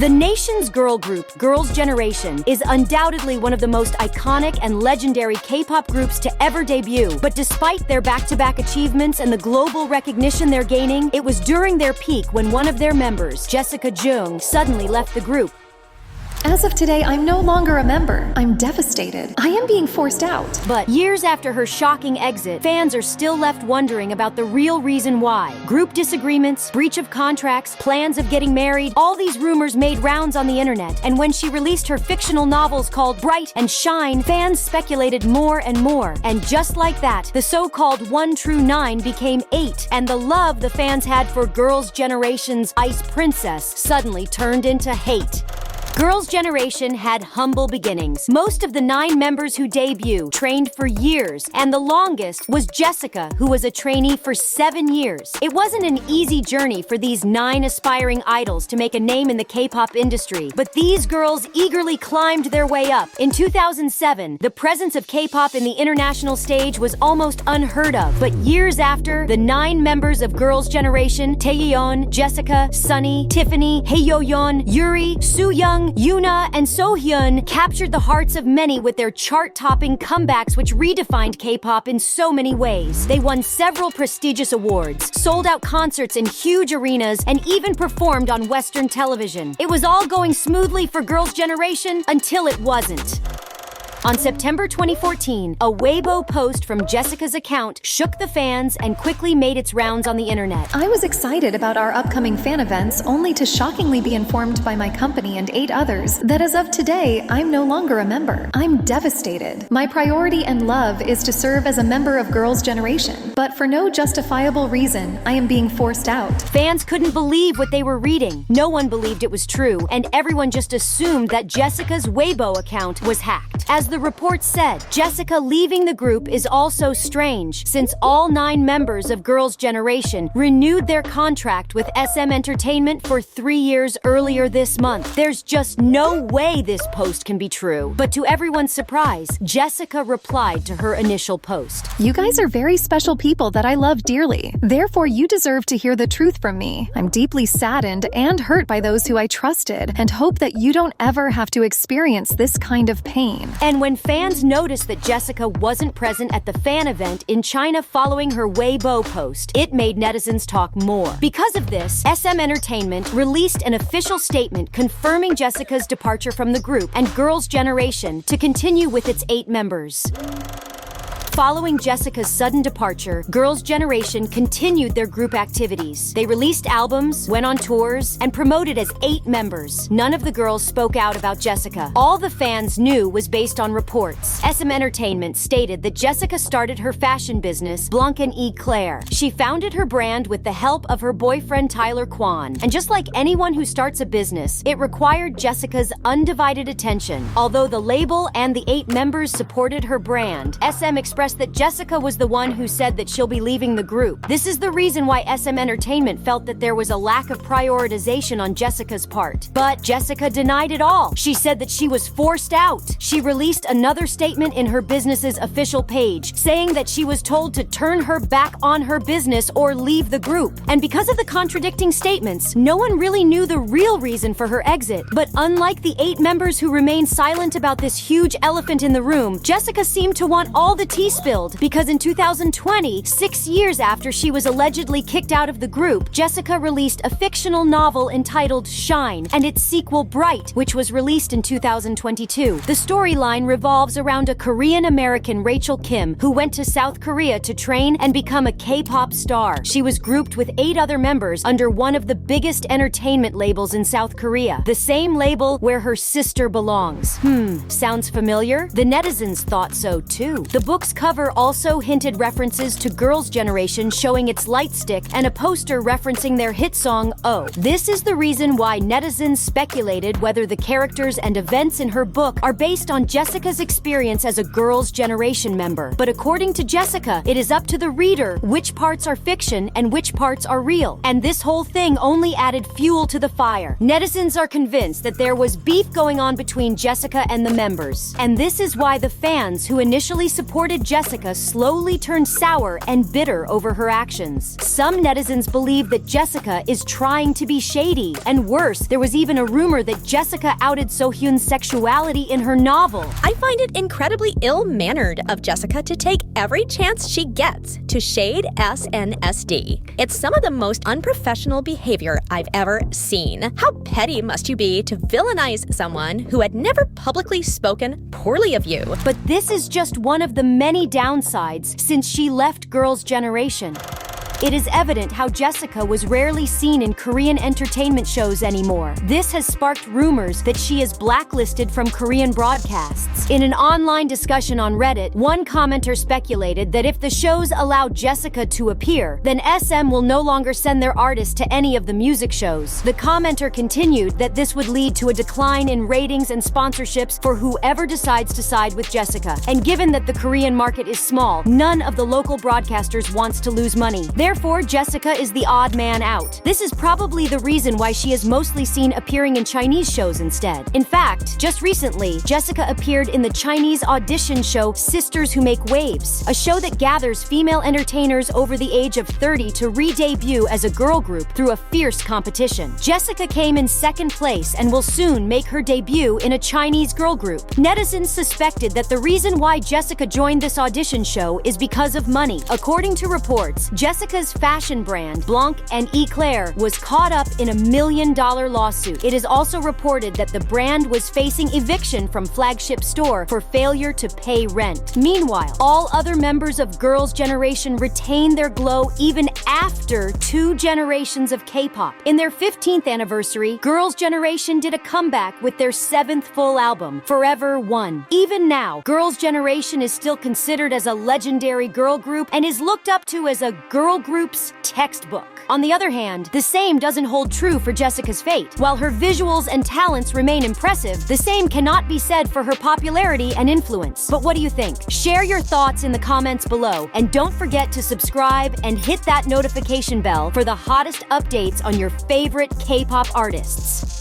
The nation's girl group, Girls' Generation, is undoubtedly one of the most iconic and legendary K-pop groups to ever debut. But despite their back-to-back achievements and the global recognition they're gaining, it was during their peak when one of their members, Jessica Jung, suddenly left the group. As of today, I'm no longer a member. I'm devastated. I am being forced out. But years after her shocking exit, fans are still left wondering about the real reason why. Group disagreements, breach of contracts, plans of getting married, all these rumors made rounds on the internet. And when she released her fictional novels called Bright and Shine, fans speculated more and more. And just like that, the so-called 1 True 9 became 8, and the love the fans had for Girls' Generation's Ice Princess suddenly turned into hate. Girls' Generation had humble beginnings. Most of the 9 members who debuted trained for years, and the longest was Jessica, who was a trainee for 7 years. It wasn't an easy journey for these 9 aspiring idols to make a name in the K-pop industry, but these girls eagerly climbed their way up. In 2007, the presence of K-pop in the international stage was almost unheard of, but years after, the 9 members of Girls' Generation, Taeyeon, Jessica, Sunny, Tiffany, Haeyoyeon, Yuri, Sooyoung, Yoona, and Sohyun captured the hearts of many with their chart-topping comebacks which redefined K-pop in so many ways. They won several prestigious awards, sold out concerts in huge arenas, and even performed on Western television. It was all going smoothly for Girls' Generation until it wasn't. On September 2014, a Waybo post from Jessica's account shook the fans and quickly made its rounds on the internet. I was excited about our upcoming fan events, only to shockingly be informed by my company and 8 others that as of today, I'm no longer a member. I'm devastated. My priority and love is to serve as a member of Girls' Generation, but for no justifiable reason, I am being forced out. Fans couldn't believe what they were reading. No one believed it was true, and everyone just assumed that Jessica's Waybo account was hacked. As the report said, Jessica leaving the group is also strange, since all 9 members of Girls' Generation renewed their contract with SM Entertainment for 3 years earlier this month. There's just no way this post can be true. But to everyone's surprise, Jessica replied to her initial post. You guys are very special people that I love dearly. Therefore, you deserve to hear the truth from me. I'm deeply saddened and hurt by those who I trusted, and hope that you don't ever have to experience this kind of pain. And when fans noticed that Jessica wasn't present at the fan event in China following her Waybo post, it made netizens talk more. Because of this, SM Entertainment released an official statement confirming Jessica's departure from the group and Girls' Generation to continue with its 8 members. Following Jessica's sudden departure, Girls' Generation continued their group activities. They released albums, went on tours, and promoted as 8 members. None of the girls spoke out about Jessica. All the fans knew was based on reports. SM Entertainment stated that Jessica started her fashion business, Blanc & Eclair. She founded her brand with the help of her boyfriend Tyler Kwan. And just like anyone who starts a business, it required Jessica's undivided attention. Although the label and the 8 members supported her brand, SM expressed that Jessica was the one who said that she'll be leaving the group. This is the reason why SM Entertainment felt that there was a lack of prioritization on Jessica's part. But Jessica denied it all. She said that she was forced out. She released another statement in her business's official page, saying that she was told to turn her back on her business or leave the group. And because of the contradicting statements, no one really knew the real reason for her exit. But unlike the 8 members who remained silent about this huge elephant in the room, Jessica seemed to want all the tea spilled, because in 2020, 6 years after she was allegedly kicked out of the group, Jessica released a fictional novel entitled Shine and its sequel Bright, which was released in 2022. The storyline revolves around a Korean-American Rachel Kim who went to South Korea to train and become a K-pop star. She was grouped with 8 other members under one of the biggest entertainment labels in South Korea, the same label where her sister belongs. Sounds familiar? The netizens thought so too. The book's cover also hinted references to Girls' Generation, showing its light stick and a poster referencing their hit song, Oh. This is the reason why netizens speculated whether the characters and events in her book are based on Jessica's experience as a Girls' Generation member. But according to Jessica, it is up to the reader which parts are fiction and which parts are real. And this whole thing only added fuel to the fire. Netizens are convinced that there was beef going on between Jessica and the members. And this is why the fans who initially supported Jessica slowly turned sour and bitter over her actions. Some netizens believe that Jessica is trying to be shady, and worse, there was even a rumor that Jessica outed Sohyun's sexuality in her novel. I find it incredibly ill-mannered of Jessica to take every chance she gets to shade SNSD. It's some of the most unprofessional behavior I've ever seen. How petty must you be to villainize someone who had never publicly spoken poorly of you? But this is just one of the many downsides since she left Girls' Generation. It is evident how Jessica was rarely seen in Korean entertainment shows anymore. This has sparked rumors that she is blacklisted from Korean broadcasts. In an online discussion on Reddit, one commenter speculated that if the shows allow Jessica to appear, then SM will no longer send their artists to any of the music shows. The commenter continued that this would lead to a decline in ratings and sponsorships for whoever decides to side with Jessica. And given that the Korean market is small, none of the local broadcasters wants to lose money. Therefore, Jessica is the odd man out. This is probably the reason why she is mostly seen appearing in Chinese shows instead. In fact, just recently, Jessica appeared in the Chinese audition show Sisters Who Make Waves, a show that gathers female entertainers over the age of 30 to re-debut as a girl group through a fierce competition. Jessica came in second place and will soon make her debut in a Chinese girl group. Netizens suspected that the reason why Jessica joined this audition show is because of money. According to reports, Jessica's fashion brand, Blanc and Eclair, was caught up in a $1 million lawsuit. It is also reported that the brand was facing eviction from flagship store for failure to pay rent. Meanwhile, all other members of Girls' Generation retain their glow even after 2 generations of K-pop. In their 15th anniversary, Girls' Generation did a comeback with their 7th full album, Forever One. Even now, Girls' Generation is still considered as a legendary girl group and is looked up to as a girl group's textbook. On the other hand, the same doesn't hold true for Jessica's fate. While her visuals and talents remain impressive, the same cannot be said for her popularity and influence. But what do you think? Share your thoughts in the comments below, and don't forget to subscribe and hit that notification bell for the hottest updates on your favorite K-pop artists.